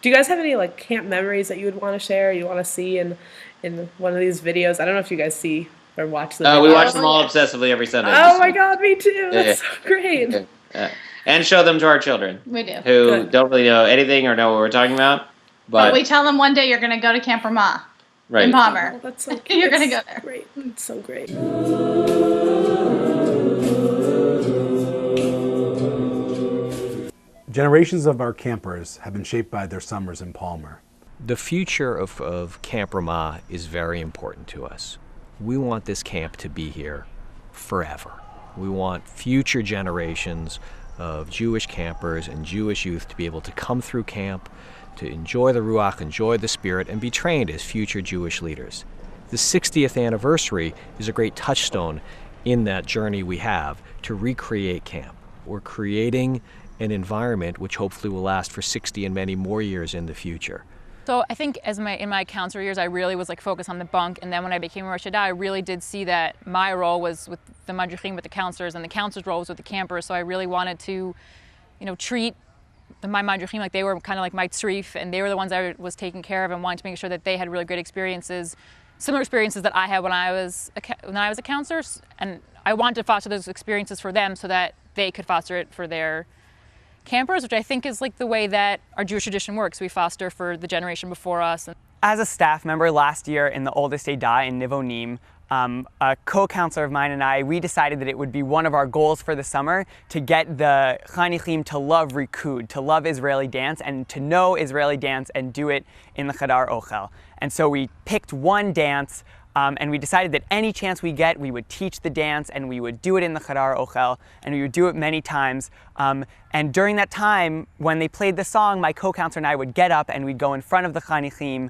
Do you guys have any like camp memories that you would want to share? You want to see in one of these videos? I don't know if you guys see or watch the videos. We watch them all obsessively every Sunday. Oh my God, me too. That's so great. And show them to our children. We do. Who don't really know anything or know what we're talking about. But we tell them one day you're going to go to Camp Ramah in Palmer. Oh, that's so cute. You're going to go there. Great. It's so great. Generations of our campers have been shaped by their summers in Palmer. The future of Camp Ramah is very important to us. We want this camp to be here forever. We want future generations of Jewish campers and Jewish youth to be able to come through camp, to enjoy the Ruach, enjoy the Spirit, and be trained as future Jewish leaders. The 60th anniversary is a great touchstone in that journey we have to recreate camp. We're creating an environment which hopefully will last for 60 and many more years in the future. So I think in my counselor years, I really was like focused on the bunk, and then when I became a Rosh Hashanah, I really did see that my role was with the madrichim, with the counselors, and the counselors' role was with the campers. So I really wanted to, treat my madrichim like they were kind of like my tzrif, and they were the ones I was taking care of, and wanted to make sure that they had really great experiences, similar experiences that I had when I was a counselor, and I wanted to foster those experiences for them so that they could foster it for their campers, which I think is like the way that our Jewish tradition works. We foster for the generation before us. As a staff member last year in the oldest Eidah in Nivonim, a co-counselor of mine and I, we decided that it would be one of our goals for the summer to get the Chanichim to love Rikud, to love Israeli dance, and to know Israeli dance and do it in the Chadar Ochel. And so we picked one dance, and we decided that any chance we get, we would teach the dance, and we would do it in the Chadar Ochel, and we would do it many times. And during that time, when they played the song, my co-counselor and I would get up and we'd go in front of the Chanichim,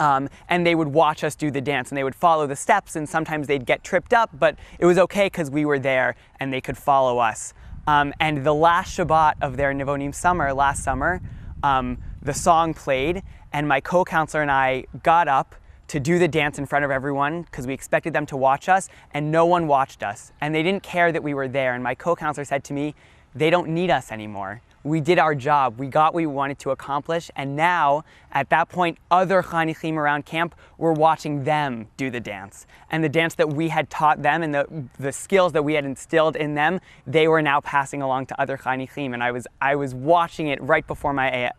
and they would watch us do the dance, and they would follow the steps, and sometimes they'd get tripped up, but it was okay because we were there and they could follow us. And the last Shabbat of their Nivonim summer, last summer, the song played, and my co-counselor and I got up to do the dance in front of everyone because we expected them to watch us, and no one watched us. And they didn't care that we were there. And my co-counselor said to me, they don't need us anymore. We did our job. We got what we wanted to accomplish. And now, at that point, other Chanichim around camp were watching them do the dance. And the dance that we had taught them and the skills that we had instilled in them, they were now passing along to other Chanichim. And I was watching it right before my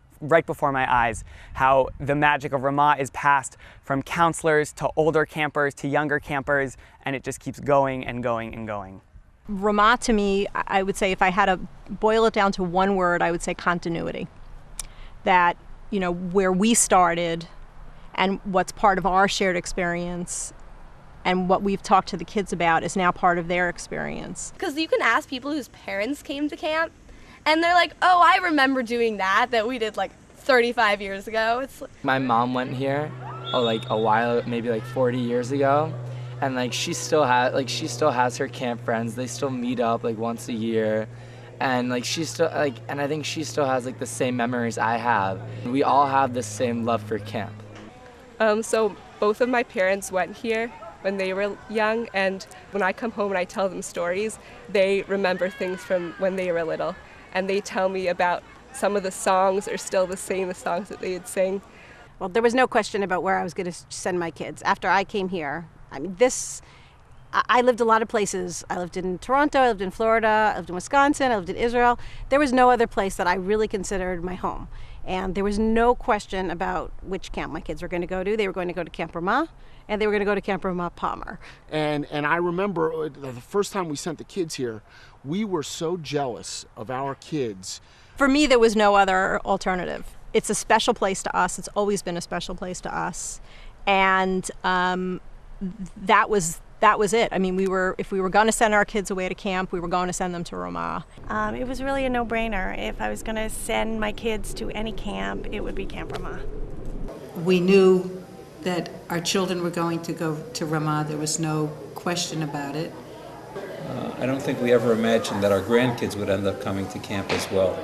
eyes, how the magic of Ramah is passed from counselors to older campers to younger campers, and it just keeps going and going and going. Ramah, to me, I would say if I had to boil it down to one word, I would say continuity. That, where we started and what's part of our shared experience and what we've talked to the kids about is now part of their experience. Because you can ask people whose parents came to camp, and they're like, oh, I remember doing that we did like 35 years ago. My mom went here, a while, maybe like 40 years ago. And she still has her camp friends. They still meet up once a year. And she still and I think she still has the same memories I have. We all have the same love for camp. So both of my parents went here when they were young, and when I come home and I tell them stories, they remember things from when they were little. And they tell me about some of the songs are still the songs that they would sing. Well, there was no question about where I was going to send my kids. After I came here, I lived a lot of places. I lived in Toronto, I lived in Florida, I lived in Wisconsin, I lived in Israel. There was no other place that I really considered my home. And there was no question about which camp my kids were going to go to. They were going to go to Camp Ramah, and they were going to go to Camp Ramah Palmer. And I remember the first time we sent the kids here, we were so jealous of our kids. For me, there was no other alternative. It's a special place to us. It's always been a special place to us. And that was it. I mean, if we were going to send our kids away to camp, we were going to send them to Ramah. It was really a no-brainer. If I was going to send my kids to any camp, it would be Camp Ramah. We knew that our children were going to go to Ramah. There was no question about it. I don't think we ever imagined that our grandkids would end up coming to camp as well.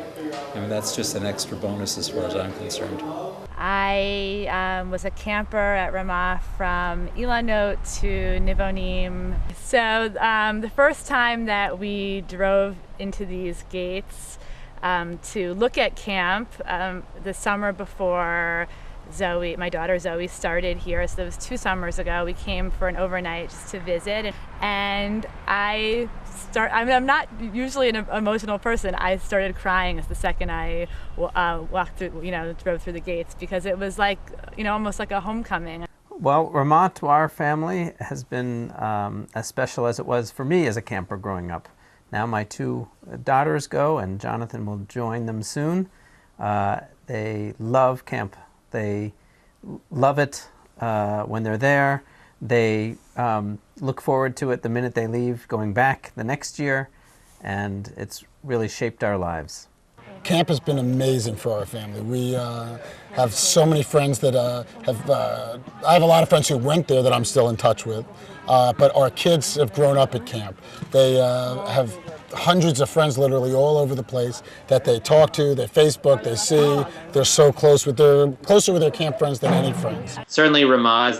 I mean, that's just an extra bonus as far as I'm concerned. I was a camper at Ramah from Ilanot to Nivonim. So the first time that we drove into these gates, to look at camp the summer before Zoe, my daughter Zoe, started here. So it was 2 summers ago. We came for an overnight just to visit, and I'm not usually an emotional person. I started crying as the second I walked through, drove through the gates, because it was like, almost like a homecoming. Well, Ramah to our family has been as special as it was for me as a camper growing up. Now my 2 daughters go, and Jonathan will join them soon. They love camp. They love it when they're there. They look forward to it the minute they leave, going back the next year, and it's really shaped our lives. Camp has been amazing for our family. We have so many friends that I have a lot of friends who went there that I'm still in touch with, but our kids have grown up at camp. They have hundreds of friends literally all over the place that they talk to, they Facebook, they see. They're so closer with their camp friends than any friends. Certainly Ramah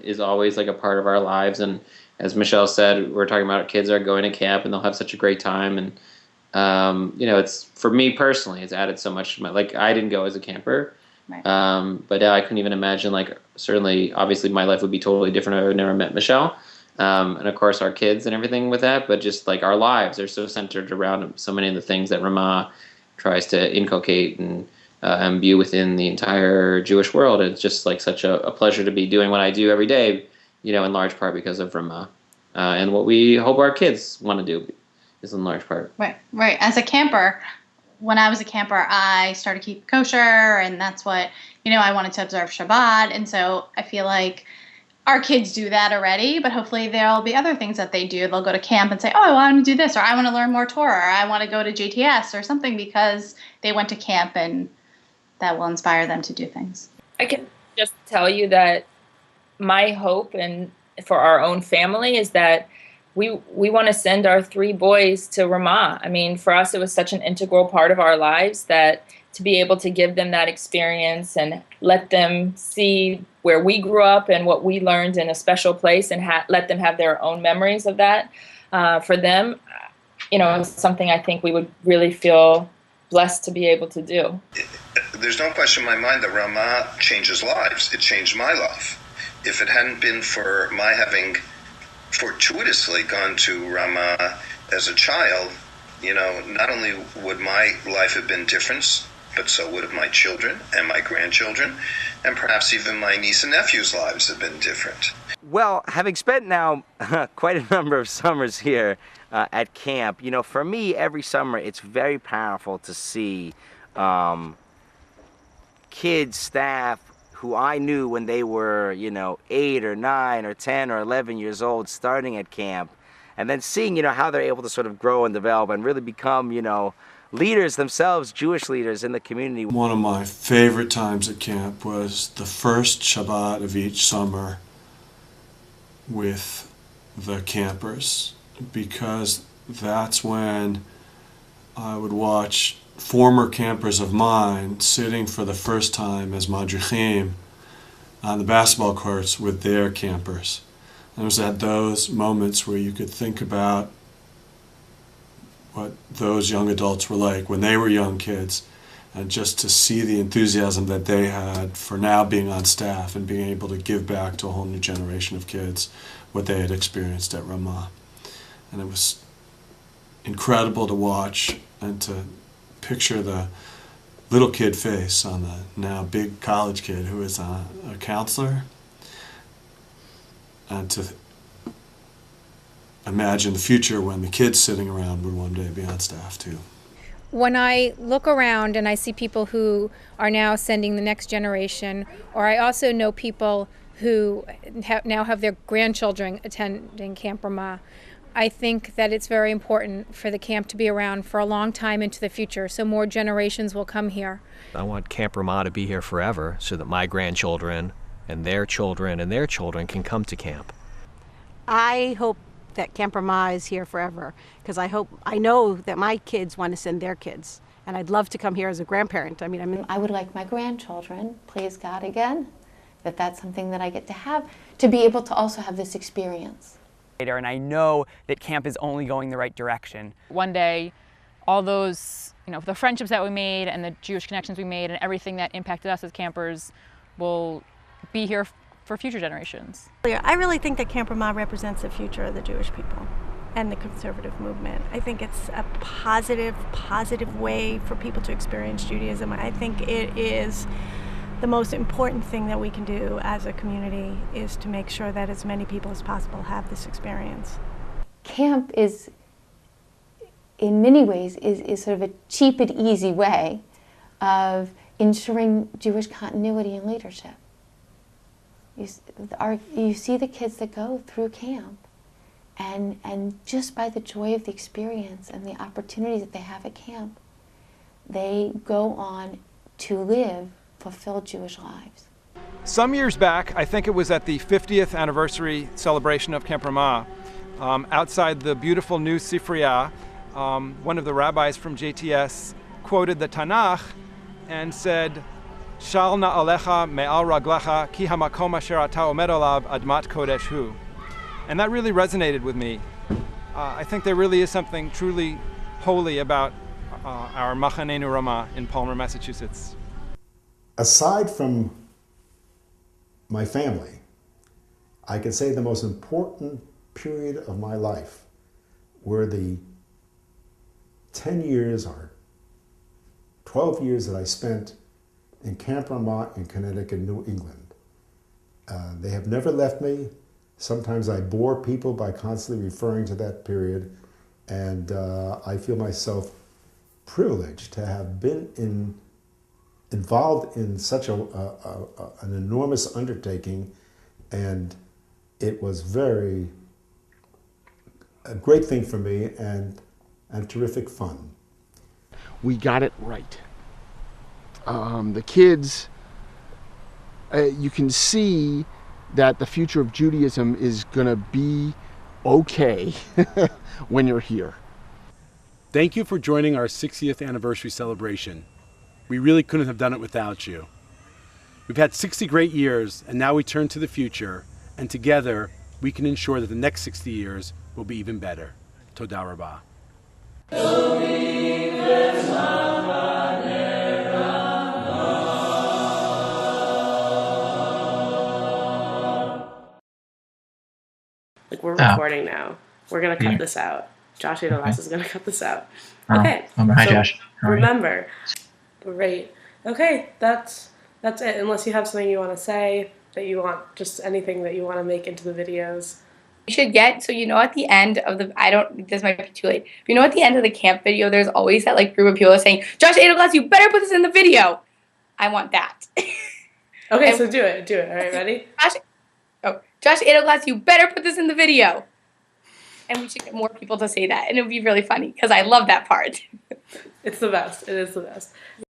is always like a part of our lives, and as Michelle said, we're talking about our kids are going to camp and they'll have such a great time, and it's, for me personally, it's added so much to my, like, I didn't go as a camper, right. But I couldn't even imagine, like, certainly obviously my life would be totally different if I had never met Michelle. And of course our kids and everything with that, but just like our lives are so centered around so many of the things that Ramah tries to inculcate and imbue within the entire Jewish world. It's just like such a pleasure to be doing what I do every day, in large part because of Ramah. And what we hope our kids want to do is in large part. Right. As a camper, when I was a camper, I started keeping kosher, and that's what, I wanted to observe Shabbat. And so I feel like our kids do that already, but hopefully there'll be other things that they do. They'll go to camp and say, oh, I want to do this, or I want to learn more Torah, or I want to go to JTS or something because they went to camp, and that will inspire them to do things. I can just tell you that my hope and for our own family is that we want to send our 3 boys to Ramah. I mean, for us, it was such an integral part of our lives that to be able to give them that experience and let them see where we grew up and what we learned in a special place, and let them have their own memories of that. For them, it's something I think we would really feel blessed to be able to do. There's no question in my mind that Ramah changes lives. It changed my life. If it hadn't been for my having fortuitously gone to Ramah as a child, not only would my life have been different, but so would have my children and my grandchildren, and perhaps even my niece and nephew's lives have been different. Well, having spent now quite a number of summers here at camp, for me, every summer it's very powerful to see kids, staff, who I knew when they were, 8 or 9 or 10 or 11 years old starting at camp, and then seeing, how they're able to sort of grow and develop and really become, leaders themselves, Jewish leaders in the community. One of my favorite times at camp was the first Shabbat of each summer with the campers, because that's when I would watch former campers of mine sitting for the first time as madrichim on the basketball courts with their campers. And it was at those moments where you could think about what those young adults were like when they were young kids, and just to see the enthusiasm that they had for now being on staff and being able to give back to a whole new generation of kids what they had experienced at Ramah. And it was incredible to watch and to picture the little kid face on the now big college kid who is a counselor, and to imagine the future when the kids sitting around would one day be on staff too. When I look around and I see people who are now sending the next generation, or I also know people who now have their grandchildren attending Camp Ramah, I think that it's very important for the camp to be around for a long time into the future, so more generations will come here. I want Camp Ramah to be here forever so that my grandchildren and their children and their children can come to camp. I hope that Camp Ramah is here forever, because I know that my kids want to send their kids, and I'd love to come here as a grandparent. I would like my grandchildren, please God again, that's something that I get to have, to be able to also have this experience. And I know that camp is only going the right direction. One day, all those you know, the friendships that we made and the Jewish connections we made and everything that impacted us as campers will be here for future generations. I really think that Camp Ramah represents the future of the Jewish people and the conservative movement. I think it's a positive way for people to experience Judaism. I think it is the most important thing that we can do as a community is to make sure that as many people as possible have this experience. Camp is, in many ways, is sort of a cheap and easy way of ensuring Jewish continuity in leadership. You see the kids that go through camp, and just by the joy of the experience and the opportunities that they have at camp, they go on to live fulfilled Jewish lives. Some years back, I think it was at the 50th anniversary celebration of Camp Ramah, outside the beautiful new Sifriya, one of the rabbis from JTS quoted the Tanakh and said, Shal na'alecha me'al raglecha ki hamakom asher ata omed olav admat kodesh hu. And that really resonated with me. I think there really is something truly holy about our Ramahne Ramah in Palmer, Massachusetts. Aside from my family, I can say the most important period of my life were the 10 years or 12 years that I spent in Camp Ramah in Connecticut, New England. They have never left me. Sometimes I bore people by constantly referring to that period, and I feel myself privileged to have been involved in such an enormous undertaking, and it was a great thing for me and terrific fun. We got it right. The kids, you can see that the future of Judaism is going to be okay when you're here. Thank you for joining our 60th anniversary celebration. We really couldn't have done it without you. We've had 60 great years, and now we turn to the future, and together we can ensure that the next 60 years will be even better. Toda Rabah. Like, we're recording now. We're going to cut this out. Josh Adelas is going to cut this out. Okay. Hi, so Josh. How are you? remember. Great. Okay, that's it. Unless you have something you want to say, that you want, just anything that you want to make into the videos. You should get, so you know at the end of the, this might be too late. But you know at the end of the camp video, there's always that like group of people saying, Josh Adelglass, you better put this in the video. I want that. Okay, so do it. All right, ready? Josh Adelglass, you better put this in the video. And we should get more people to say that. And it would be really funny because I love that part. It's the best. It is the best.